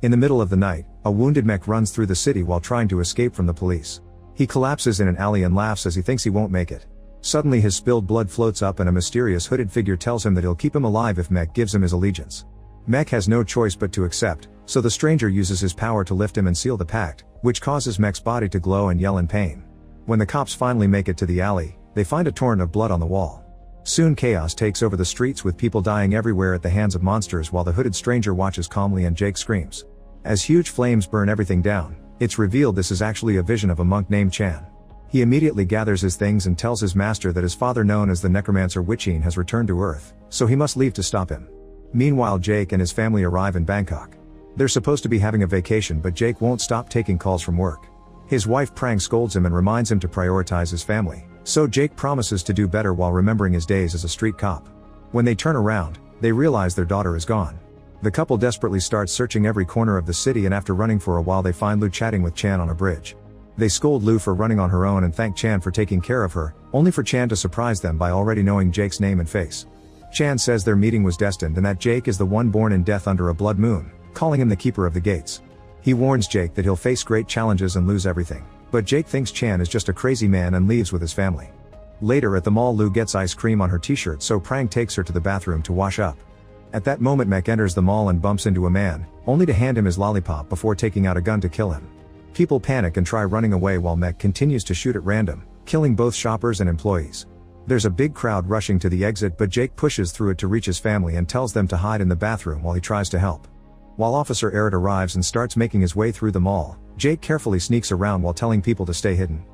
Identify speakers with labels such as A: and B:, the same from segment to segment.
A: In the middle of the night, a wounded mech runs through the city while trying to escape from the police. He collapses in an alley and laughs as he thinks he won't make it. Suddenly his spilled blood floats up and a mysterious hooded figure tells him that he'll keep him alive if Mech gives him his allegiance. Mech has no choice but to accept, so the stranger uses his power to lift him and seal the pact, which causes Mech's body to glow and yell in pain. When the cops finally make it to the alley, they find a torrent of blood on the wall. Soon chaos takes over the streets with people dying everywhere at the hands of monsters while the hooded stranger watches calmly and Jake screams. As huge flames burn everything down, it's revealed this is actually a vision of a monk named Chan. He immediately gathers his things and tells his master that his father, known as the necromancer Wichin, has returned to Earth, so he must leave to stop him. Meanwhile, Jake and his family arrive in Bangkok. They're supposed to be having a vacation, but Jake won't stop taking calls from work. His wife Prang scolds him and reminds him to prioritize his family, so Jake promises to do better while remembering his days as a street cop. When they turn around, they realize their daughter is gone. The couple desperately starts searching every corner of the city, and after running for a while they find Lu chatting with Chan on a bridge. They scold Lu for running on her own and thank Chan for taking care of her, only for Chan to surprise them by already knowing Jake's name and face. Chan says their meeting was destined and that Jake is the one born in death under a blood moon, calling him the keeper of the gates. He warns Jake that he'll face great challenges and lose everything, but Jake thinks Chan is just a crazy man and leaves with his family. Later at the mall, Lu gets ice cream on her t-shirt, so Prang takes her to the bathroom to wash up. At that moment Mech enters the mall and bumps into a man, only to hand him his lollipop before taking out a gun to kill him. People panic and try running away while Mech continues to shoot at random, killing both shoppers and employees. There's a big crowd rushing to the exit, but Jake pushes through it to reach his family and tells them to hide in the bathroom while he tries to help. While Officer Errett arrives and starts making his way through the mall, Jake carefully sneaks around while telling people to stay hidden.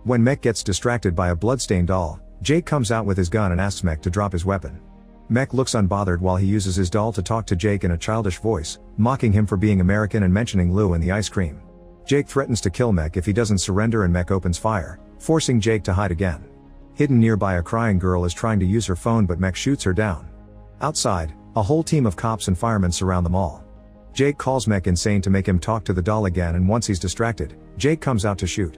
A: When Mech gets distracted by a bloodstained doll, Jake comes out with his gun and asks Mech to drop his weapon. Mech looks unbothered while he uses his doll to talk to Jake in a childish voice, mocking him for being American and mentioning Lu and the ice cream. Jake threatens to kill Mech if he doesn't surrender, and Mech opens fire, forcing Jake to hide again. Hidden nearby, a crying girl is trying to use her phone, but Mech shoots her down. Outside, a whole team of cops and firemen surround the mall. Jake calls Mech insane to make him talk to the doll again, and once he's distracted, Jake comes out to shoot.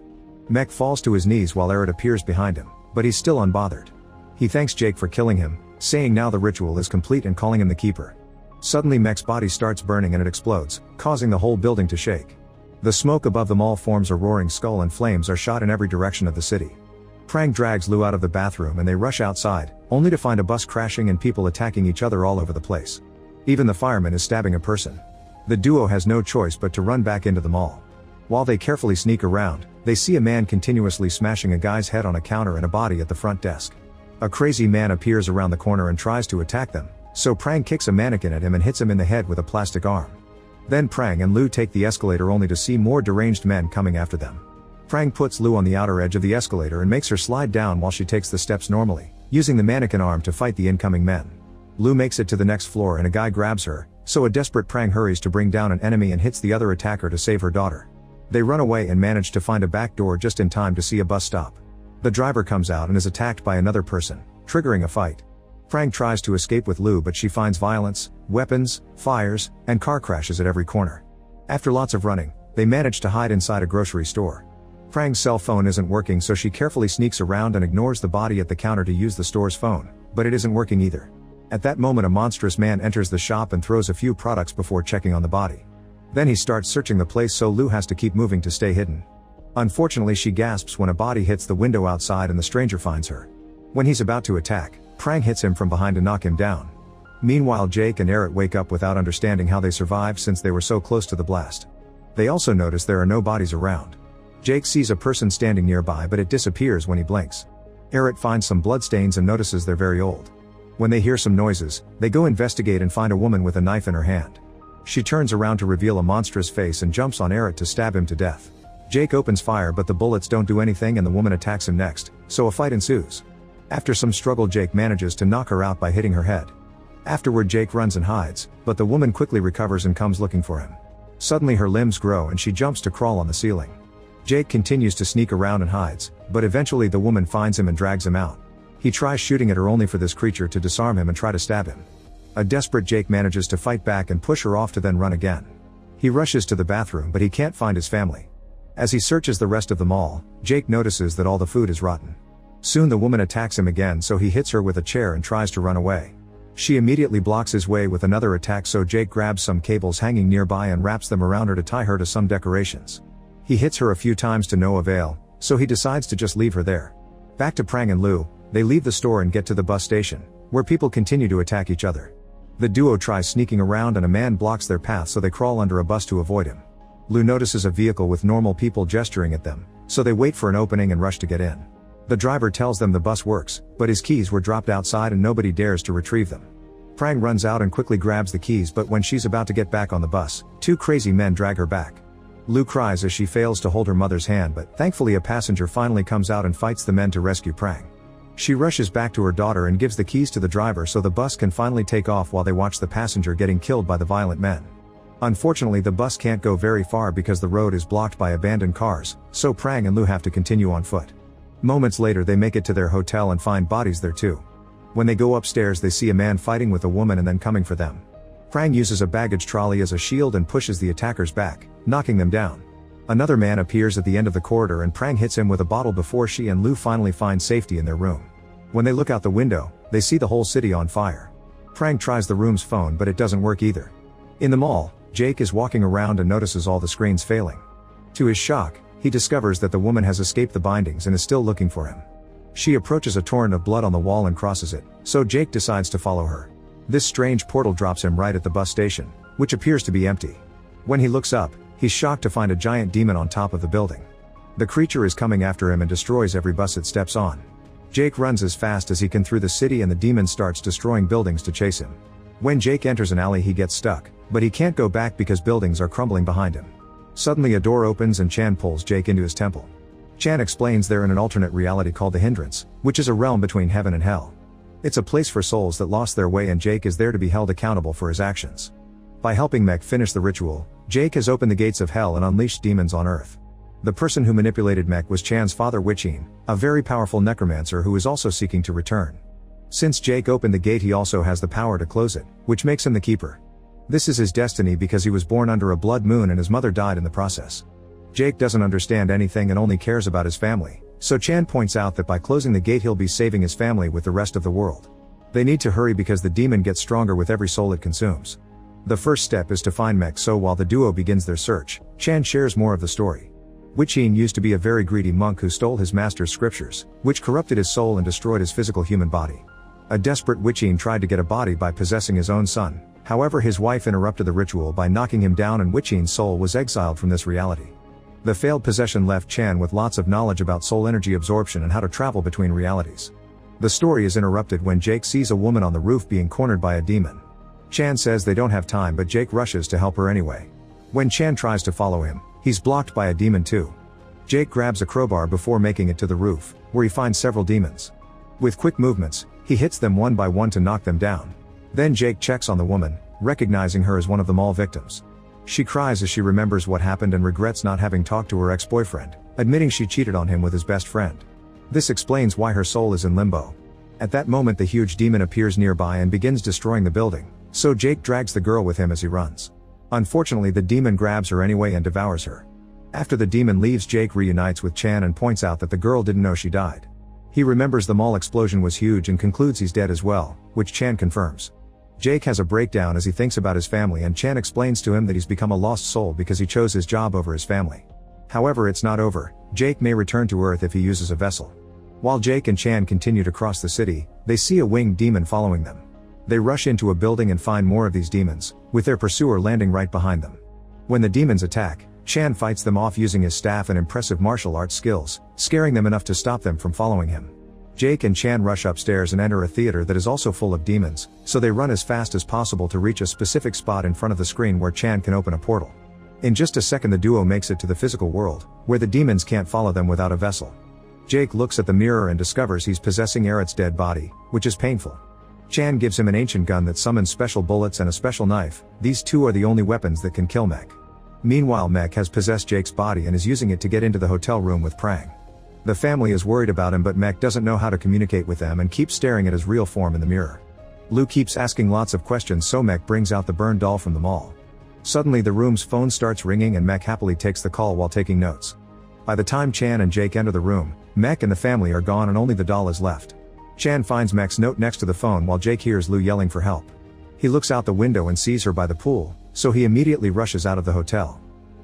A: Mech falls to his knees while Errett appears behind him, but he's still unbothered. He thanks Jake for killing him, saying now the ritual is complete and calling him the keeper. Suddenly Mech's body starts burning and it explodes, causing the whole building to shake. The smoke above the mall forms a roaring skull and flames are shot in every direction of the city. Prang drags Lu out of the bathroom and they rush outside, only to find a bus crashing and people attacking each other all over the place. Even the fireman is stabbing a person. The duo has no choice but to run back into the mall. While they carefully sneak around, they see a man continuously smashing a guy's head on a counter and a body at the front desk. A crazy man appears around the corner and tries to attack them, so Prang kicks a mannequin at him and hits him in the head with a plastic arm. Then Prang and Lu take the escalator, only to see more deranged men coming after them. Prang puts Lu on the outer edge of the escalator and makes her slide down while she takes the steps normally, using the mannequin arm to fight the incoming men. Lu makes it to the next floor and a guy grabs her, so a desperate Prang hurries to bring down an enemy and hits the other attacker to save her daughter. They run away and manage to find a back door just in time to see a bus stop. The driver comes out and is attacked by another person, triggering a fight. Prang tries to escape with Lu, but she finds violence, weapons, fires, and car crashes at every corner. After lots of running, they manage to hide inside a grocery store. Prang's cell phone isn't working, so she carefully sneaks around and ignores the body at the counter to use the store's phone, but it isn't working either. At that moment a monstrous man enters the shop and throws a few products before checking on the body. Then he starts searching the place, so Lu has to keep moving to stay hidden. Unfortunately, she gasps when a body hits the window outside and the stranger finds her. When he's about to attack, Prang hits him from behind to knock him down. Meanwhile, Jake and Errett wake up without understanding how they survived since they were so close to the blast. They also notice there are no bodies around. Jake sees a person standing nearby, but it disappears when he blinks. Errett finds some bloodstains and notices they're very old. When they hear some noises, they go investigate and find a woman with a knife in her hand. She turns around to reveal a monstrous face and jumps on Errett to stab him to death. Jake opens fire, but the bullets don't do anything and the woman attacks him next, so a fight ensues. After some struggle, Jake manages to knock her out by hitting her head. Afterward, Jake runs and hides, but the woman quickly recovers and comes looking for him. Suddenly her limbs grow and she jumps to crawl on the ceiling. Jake continues to sneak around and hides, but eventually the woman finds him and drags him out. He tries shooting at her, only for this creature to disarm him and try to stab him. A desperate Jake manages to fight back and push her off to then run again. He rushes to the bathroom, but he can't find his family. As he searches the rest of the mall, Jake notices that all the food is rotten. Soon the woman attacks him again, so he hits her with a chair and tries to run away. She immediately blocks his way with another attack, so Jake grabs some cables hanging nearby and wraps them around her to tie her to some decorations. He hits her a few times to no avail, so he decides to just leave her there. Back to Prang and Lu, they leave the store and get to the bus station, where people continue to attack each other. The duo tries sneaking around and a man blocks their path, so they crawl under a bus to avoid him. Lu notices a vehicle with normal people gesturing at them, so they wait for an opening and rush to get in. The driver tells them the bus works, but his keys were dropped outside and nobody dares to retrieve them. Prang runs out and quickly grabs the keys, but when she's about to get back on the bus, two crazy men drag her back. Lu cries as she fails to hold her mother's hand, but thankfully a passenger finally comes out and fights the men to rescue Prang. She rushes back to her daughter and gives the keys to the driver so the bus can finally take off while they watch the passenger getting killed by the violent men. Unfortunately, the bus can't go very far because the road is blocked by abandoned cars, so Prang and Lu have to continue on foot. Moments later they make it to their hotel and find bodies there too. When they go upstairs they see a man fighting with a woman and then coming for them. Prang uses a baggage trolley as a shield and pushes the attackers back, knocking them down. Another man appears at the end of the corridor and Prang hits him with a bottle before she and Lu finally find safety in their room. When they look out the window, they see the whole city on fire. Prang tries the room's phone, but it doesn't work either. In the mall, Jake is walking around and notices all the screens failing. To his shock, he discovers that the woman has escaped the bindings and is still looking for him. She approaches a torrent of blood on the wall and crosses it, so Jake decides to follow her. This strange portal drops him right at the bus station, which appears to be empty. When he looks up, he's shocked to find a giant demon on top of the building. The creature is coming after him and destroys every bus it steps on. Jake runs as fast as he can through the city and the demon starts destroying buildings to chase him. When Jake enters an alley he gets stuck, but he can't go back because buildings are crumbling behind him. Suddenly a door opens and Chan pulls Jake into his temple. Chan explains they're in an alternate reality called the Hindrance, which is a realm between heaven and hell. It's a place for souls that lost their way and Jake is there to be held accountable for his actions. By helping Mech finish the ritual, Jake has opened the gates of hell and unleashed demons on Earth. The person who manipulated Mech was Chan's father Wichin, a very powerful necromancer who is also seeking to return. Since Jake opened the gate he also has the power to close it, which makes him the keeper. This is his destiny because he was born under a blood moon and his mother died in the process. Jake doesn't understand anything and only cares about his family, so Chan points out that by closing the gate he'll be saving his family with the rest of the world. They need to hurry because the demon gets stronger with every soul it consumes. The first step is to find Mech, so while the duo begins their search, Chan shares more of the story. Wichin used to be a very greedy monk who stole his master's scriptures, which corrupted his soul and destroyed his physical human body. A desperate Wichin tried to get a body by possessing his own son, however his wife interrupted the ritual by knocking him down and Wichin's soul was exiled from this reality. The failed possession left Chan with lots of knowledge about soul energy absorption and how to travel between realities. The story is interrupted when Jake sees a woman on the roof being cornered by a demon. Chan says they don't have time but Jake rushes to help her anyway. When Chan tries to follow him, he's blocked by a demon too. Jake grabs a crowbar before making it to the roof, where he finds several demons. With quick movements, he hits them one by one to knock them down. Then Jake checks on the woman, recognizing her as one of the mall victims. She cries as she remembers what happened and regrets not having talked to her ex-boyfriend, admitting she cheated on him with his best friend. This explains why her soul is in limbo. At that moment the huge demon appears nearby and begins destroying the building, so Jake drags the girl with him as he runs. Unfortunately the demon grabs her anyway and devours her. After the demon leaves Jake reunites with Chan and points out that the girl didn't know she died. He remembers the mall explosion was huge and concludes he's dead as well, which Chan confirms. Jake has a breakdown as he thinks about his family and Chan explains to him that he's become a lost soul because he chose his job over his family. However, it's not over. Jake may return to Earth if he uses a vessel. While Jake and Chan continue to cross the city, they see a winged demon following them. They rush into a building and find more of these demons, with their pursuer landing right behind them. When the demons attack, Chan fights them off using his staff and impressive martial arts skills, scaring them enough to stop them from following him. Jake and Chan rush upstairs and enter a theater that is also full of demons, so they run as fast as possible to reach a specific spot in front of the screen where Chan can open a portal. In just a second the duo makes it to the physical world, where the demons can't follow them without a vessel. Jake looks at the mirror and discovers he's possessing Aerith's dead body, which is painful. Chan gives him an ancient gun that summons special bullets and a special knife. These two are the only weapons that can kill Mech. Meanwhile Mech has possessed Jake's body and is using it to get into the hotel room with Prang. The family is worried about him but Mech doesn't know how to communicate with them and keeps staring at his real form in the mirror. Lu keeps asking lots of questions so Mech brings out the burned doll from the mall. Suddenly the room's phone starts ringing and Mech happily takes the call while taking notes. By the time Chan and Jake enter the room, Mech and the family are gone and only the doll is left. Chan finds Mech's note next to the phone while Jake hears Lou yelling for help. He looks out the window and sees her by the pool, so he immediately rushes out of the hotel.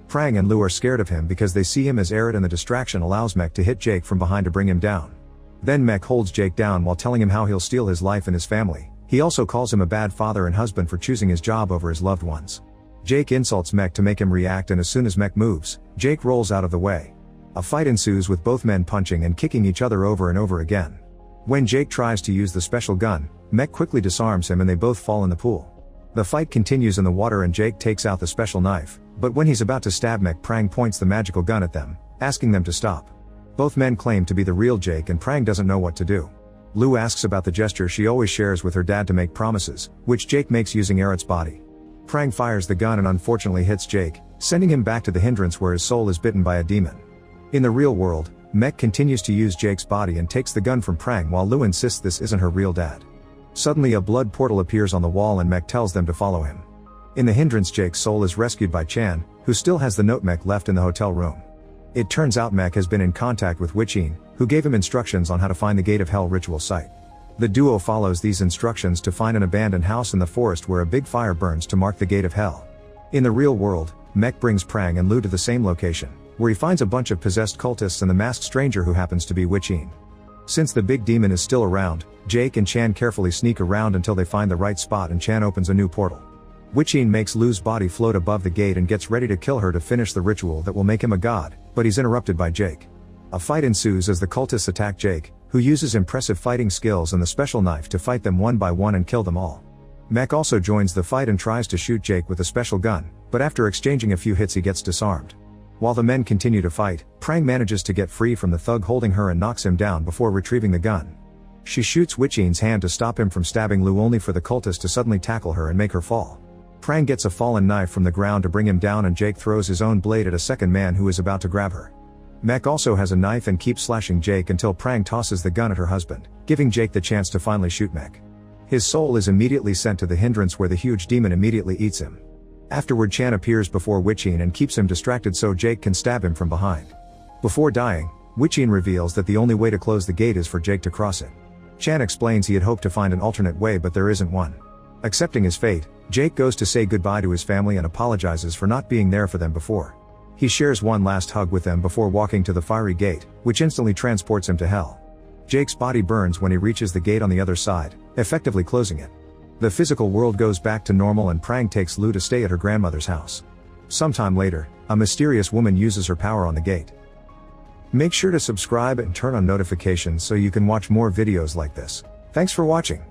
A: Prang and Lou are scared of him because they see him as Arid, and the distraction allows Mech to hit Jake from behind to bring him down. Then Mech holds Jake down while telling him how he'll steal his life and his family. He also calls him a bad father and husband for choosing his job over his loved ones. Jake insults Mech to make him react, and as soon as Mech moves, Jake rolls out of the way. A fight ensues with both men punching and kicking each other over and over again. When Jake tries to use the special gun, Mech quickly disarms him and they both fall in the pool. The fight continues in the water and Jake takes out the special knife, but when he's about to stab Mech, Prang points the magical gun at them, asking them to stop. Both men claim to be the real Jake and Prang doesn't know what to do. Lou asks about the gesture she always shares with her dad to make promises, which Jake makes using Arid's body. Prang fires the gun and unfortunately hits Jake, sending him back to the hindrance where his soul is bitten by a demon. In the real world, Mech continues to use Jake's body and takes the gun from Prang while Lou insists this isn't her real dad. Suddenly a blood portal appears on the wall and Mech tells them to follow him. In the hindrance, Jake's soul is rescued by Chan, who still has the note Mech left in the hotel room. It turns out Mech has been in contact with Witchin, who gave him instructions on how to find the Gate of Hell ritual site. The duo follows these instructions to find an abandoned house in the forest where a big fire burns to mark the Gate of Hell. In the real world, Mech brings Prang and Lou to the same location, where he finds a bunch of possessed cultists and the masked stranger who happens to be Witchin. Since the big demon is still around, Jake and Chan carefully sneak around until they find the right spot and Chan opens a new portal. Witchin makes Lou's body float above the gate and gets ready to kill her to finish the ritual that will make him a god, but he's interrupted by Jake. A fight ensues as the cultists attack Jake, who uses impressive fighting skills and the special knife to fight them one by one and kill them all. Mech also joins the fight and tries to shoot Jake with a special gun, but after exchanging a few hits he gets disarmed. While the men continue to fight, Prang manages to get free from the thug holding her and knocks him down before retrieving the gun. She shoots Witchin's hand to stop him from stabbing Lou, only for the cultist to suddenly tackle her and make her fall. Prang gets a fallen knife from the ground to bring him down and Jake throws his own blade at a second man who is about to grab her. Mech also has a knife and keeps slashing Jake until Prang tosses the gun at her husband, giving Jake the chance to finally shoot Mech. His soul is immediately sent to the hindrance where the huge demon immediately eats him. Afterward, Chan appears before Witchin and keeps him distracted so Jake can stab him from behind. Before dying, Witchin reveals that the only way to close the gate is for Jake to cross it. Chan explains he had hoped to find an alternate way, but there isn't one. Accepting his fate, Jake goes to say goodbye to his family and apologizes for not being there for them before. He shares one last hug with them before walking to the fiery gate, which instantly transports him to hell. Jake's body burns when he reaches the gate on the other side, effectively closing it. The physical world goes back to normal and Prang takes Lou to stay at her grandmother's house. Sometime later, a mysterious woman uses her power on the gate. Make sure to subscribe and turn on notifications so you can watch more videos like this. Thanks for watching.